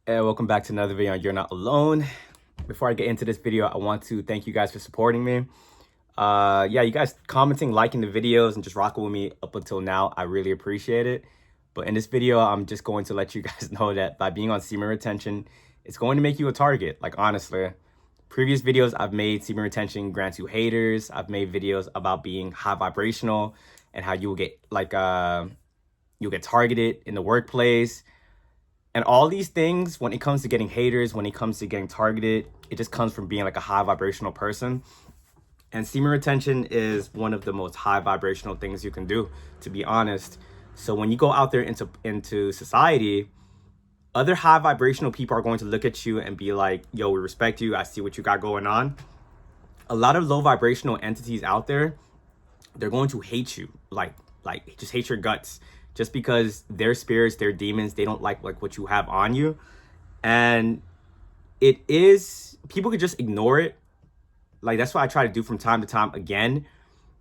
And welcome back to another video on You're Not Alone. Before I get into this video, I want to thank you guys for supporting me. Yeah, you guys commenting, liking the videos, and just rocking with me up until now. I really appreciate it. But in this video, I'm just going to let you guys know that by being on semen retention, it's going to make you a target. Like, honestly, previous videos I've made, semen retention grants you haters. I've made videos about being high vibrational and how you will get you'll get targeted in the workplace. And all these things, when it comes to getting haters, when it comes to getting targeted, it just comes from being like a high vibrational person. And semen retention is one of the most high vibrational things you can do, to be honest. So when you go out there into society, other high vibrational people are going to look at you and be like, yo, we respect you. I see what you got going on. A lot of low vibrational entities out there, they're going to hate you, like just hate your guts, just because their spirits, their demons, they don't like what you have on you. And it is, people could just ignore it. Like, that's what I try to do from time to time again.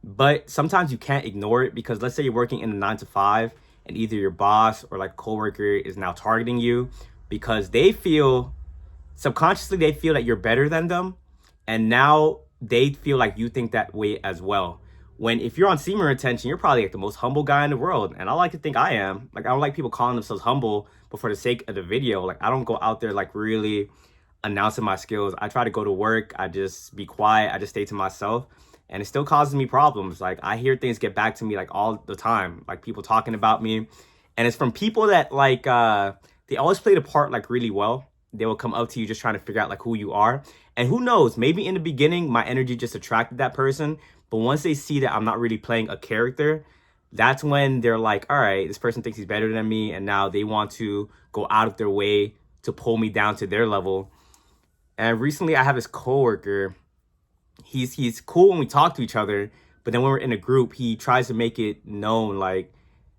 But sometimes you can't ignore it, because let's say you're working in a 9 to 5 and either your boss or like coworker is now targeting you because they feel, subconsciously they feel that you're better than them, and now they feel like you think that way as well. When if you're on semen retention, you're probably like the most humble guy in the world, and I like to think I am. Like, I don't like people calling themselves humble, but for the sake of the video, like, I don't go out there like really announcing my skills. I try to go to work, I just be quiet, I just stay to myself, and it still causes me problems. Like, I hear things get back to me like all the time, like people talking about me, and it's from people that like they always play the part like really well. They will come up to you just trying to figure out like who you are, and who knows, maybe in the beginning my energy just attracted that person, but once they see that I'm not really playing a character, that's when they're like, all right, this person thinks he's better than me, and now they want to go out of their way to pull me down to their level. And recently I have this coworker. He's cool when we talk to each other, but then when we're in a group, he tries to make it known, like,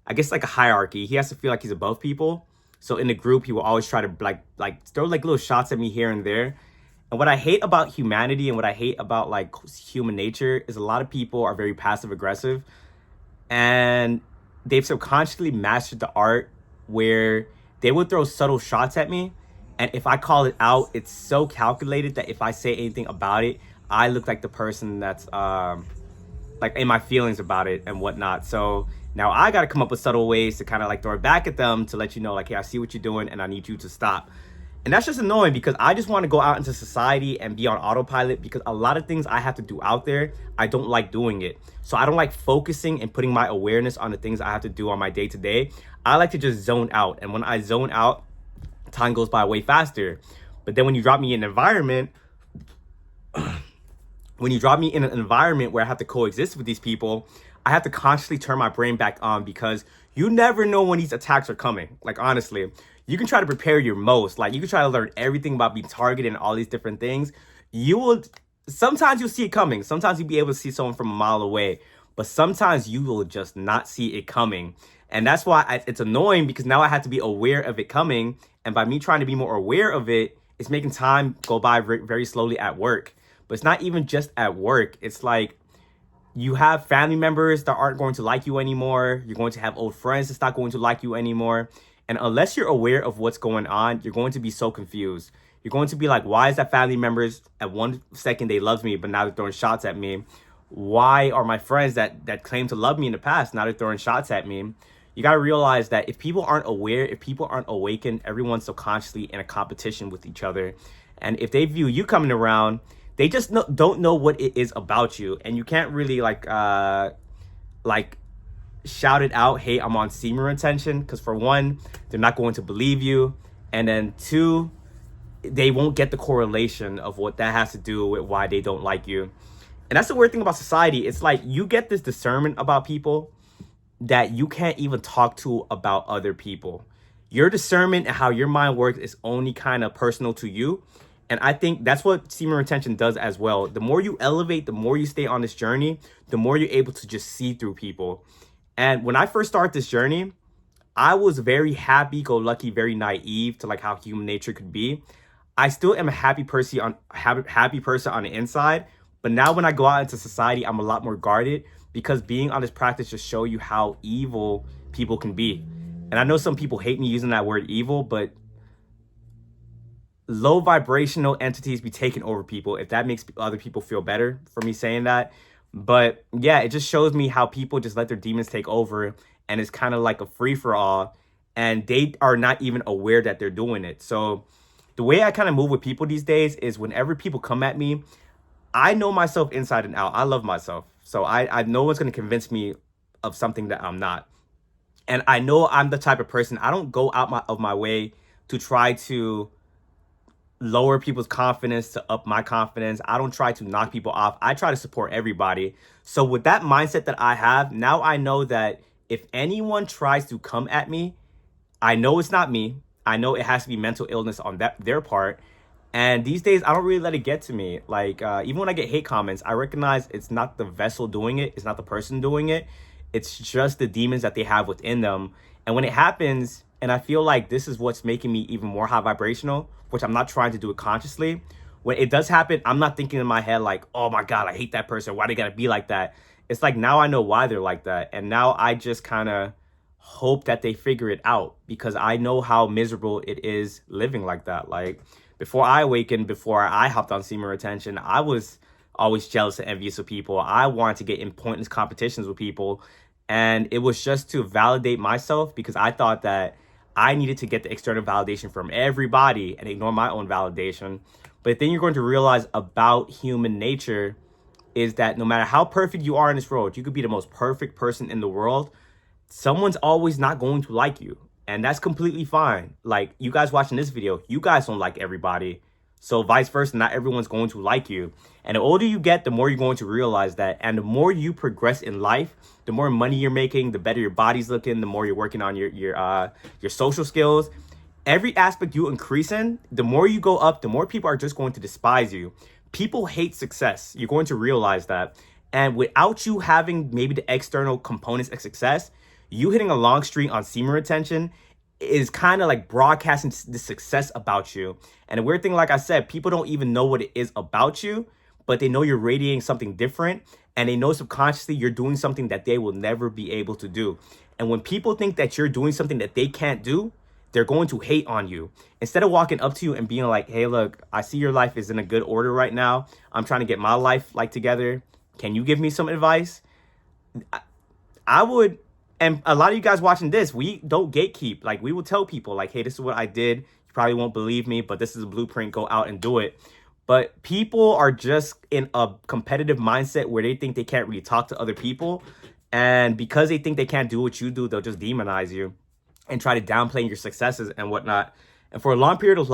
I guess like a hierarchy. He has to feel like he's above people. So in the group, he will always try to like throw like little shots at me here and there. And what I hate about humanity and what I hate about like human nature is a lot of people are very passive aggressive, and they've subconsciously mastered the art where they would throw subtle shots at me. And if I call it out, it's so calculated that if I say anything about it, I look like the person that's like in my feelings about it and whatnot. So now I got to come up with subtle ways to kind of like throw it back at them to let you know, like, hey, I see what you're doing and I need you to stop. And that's just annoying, because I just want to go out into society and be on autopilot, because a lot of things I have to do out there, I don't like doing it. So I don't like focusing and putting my awareness on the things I have to do on my day to day. I like to just zone out. And when I zone out, time goes by way faster. But then when you drop me in an environment, where I have to coexist with these people, I have to consciously turn my brain back on, because you never know when these attacks are coming. Like, honestly, you can try to prepare your most. Like, you can try to learn everything about being targeted and all these different things. You will, sometimes you'll see it coming. Sometimes you'll be able to see someone from a mile away, but sometimes you will just not see it coming. And that's why it's annoying, because now I have to be aware of it coming. And by me trying to be more aware of it, it's making time go by very, very slowly at work. But it's not even just at work. It's like you have family members that aren't going to like you anymore. You're going to have old friends that's not going to like you anymore. And unless you're aware of what's going on, you're going to be so confused. You're going to be like, why is that family members at one second they loved me, but now they're throwing shots at me? Why are my friends that claimed to love me in the past, now they're throwing shots at me? You got to realize that if people aren't aware, if people aren't awakened, everyone's subconsciously in a competition with each other. And if they view you coming around, they just don't know what it is about you. And you can't really like shout it out, hey, I'm on semen retention, because for one, they're not going to believe you. And then two, they won't get the correlation of what that has to do with why they don't like you. And that's the weird thing about society. It's like you get this discernment about people that you can't even talk to about other people. Your discernment and how your mind works is only kind of personal to you. And I think that's what semen retention does as well. The more you elevate, the more you stay on this journey, the more you're able to just see through people. And when I first started this journey, I was very happy-go-lucky, very naive to like how human nature could be. I still am a happy person on the inside, but now when I go out into society, I'm a lot more guarded, because being on this practice just show you how evil people can be. And I know some people hate me using that word evil, but low vibrational entities be taking over people, if that makes other people feel better for me saying that. But yeah, it just shows me how people just let their demons take over, and it's kind of like a free for all, and they are not even aware that they're doing it. So the way I kind of move with people these days is whenever people come at me, I know myself inside and out. I love myself. So I no one's going to convince me of something that I'm not. And I know I'm the type of person, I don't go out of my way to try to lower people's confidence, to up my confidence. I don't try to knock people off. I try to support everybody. So with that mindset that I have, now I know that if anyone tries to come at me, I know it's not me. I know it has to be mental illness on their part. And these days, I don't really let it get to me. Like, even when I get hate comments, I recognize it's not the vessel doing it. It's not the person doing it. It's just the demons that they have within them. And when it happens, and I feel like this is what's making me even more high vibrational, which I'm not trying to do it consciously. When it does happen, I'm not thinking in my head like, oh my God, I hate that person. Why they gotta be like that? It's like, now I know why they're like that. And now I just kind of hope that they figure it out, because I know how miserable it is living like that. Like, before I awakened, before I hopped on Semen Retention, I was always jealous and envious of people. I wanted to get in pointless competitions with people. And it was just to validate myself, because I thought that I needed to get the external validation from everybody and ignore my own validation. But then you're going to realize about human nature is that no matter how perfect you are in this world, you could be the most perfect person in the world, someone's always not going to like you. And that's completely fine. Like, you guys watching this video, you guys don't like everybody. So vice versa, not everyone's going to like you. And the older you get, the more you're going to realize that. And the more you progress in life, the more money you're making, the better your body's looking, the more you're working on your social skills. Every aspect you increase in, the more you go up, the more people are just going to despise you. People hate success. You're going to realize that. And without you having maybe the external components of success, you hitting a long streak on Semen Retention is kind of like broadcasting the success about you. And the weird thing, like I said, people don't even know what it is about you, but they know you're radiating something different, and they know subconsciously you're doing something that they will never be able to do. And when people think that you're doing something that they can't do, they're going to hate on you. Instead of walking up to you and being like, hey, look, I see your life is in a good order right now. I'm trying to get my life like together. Can you give me some advice? I would. And a lot of you guys watching this, we don't gatekeep. Like, we will tell people like, hey, this is what I did. You probably won't believe me, but this is a blueprint. Go out and do it. But people are just in a competitive mindset where they think they can't really talk to other people. And because they think they can't do what you do, they'll just demonize you and try to downplay your successes and whatnot. And for a long period of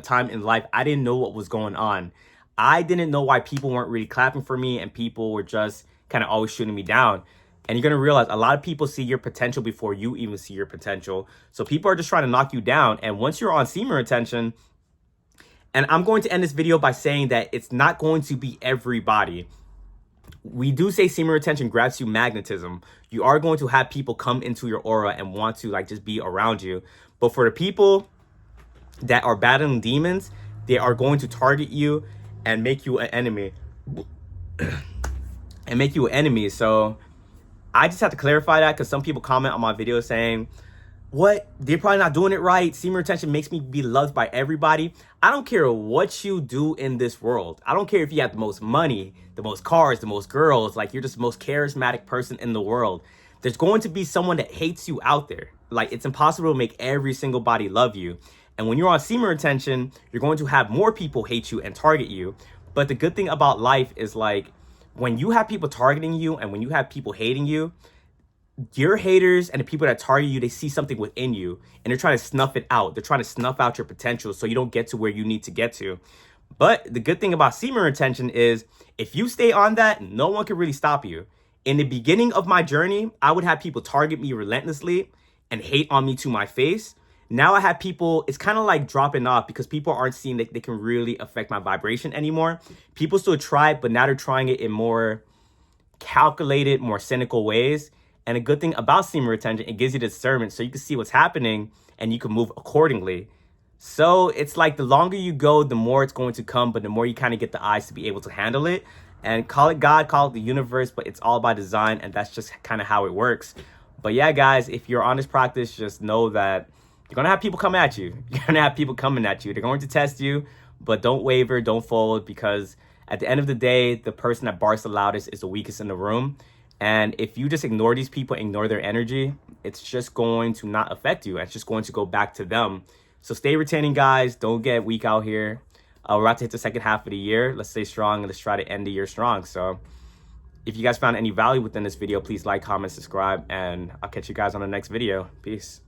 time in life, I didn't know what was going on. I didn't know why people weren't really clapping for me, and people were just kind of always shooting me down. And you're going to realize a lot of people see your potential before you even see your potential. So people are just trying to knock you down. And once you're on Semen Retention, and I'm going to end this video by saying that it's not going to be everybody. We do say Semen Retention grabs you magnetism. You are going to have people come into your aura and want to like just be around you. But for the people that are battling demons, they are going to target you and make you an enemy. So I just have to clarify that, because some people comment on my video saying, what? They're probably not doing it right. Semen Retention makes me be loved by everybody. I don't care what you do in this world. I don't care if you have the most money, the most cars, the most girls, like you're just the most charismatic person in the world. There's going to be someone that hates you out there. Like, it's impossible to make every single body love you. And when you're on Semen Retention, you're going to have more people hate you and target you. But the good thing about life is, like, when you have people targeting you and when you have people hating you, your haters and the people that target you, they see something within you and they're trying to snuff it out. They're trying to snuff out your potential so you don't get to where you need to get to. But the good thing about Semen Retention is if you stay on that, no one can really stop you. In the beginning of my journey, I would have people target me relentlessly and hate on me to my face. Now I have people, it's kind of like dropping off, because people aren't seeing that they can really affect my vibration anymore. People still try it, but now they're trying it in more calculated, more cynical ways. And a good thing about Semen Retention, it gives you discernment so you can see what's happening and you can move accordingly. So it's like the longer you go, the more it's going to come, but the more you kind of get the eyes to be able to handle it. And call it God, call it the universe, but it's all by design, and that's just kind of how it works. But yeah, guys, if you're on this practice, just know that You're going to have people coming at you. You're going to have people coming at you. They're going to test you, but don't waver, don't fold, because at the end of the day, the person that barks the loudest is the weakest in the room. And if you just ignore these people, ignore their energy, it's just going to not affect you. It's just going to go back to them. So stay retaining, guys. Don't get weak out here. We're about to hit the second half of the year. Let's stay strong and let's try to end the year strong. So if you guys found any value within this video, please like, comment, subscribe, and I'll catch you guys on the next video. Peace.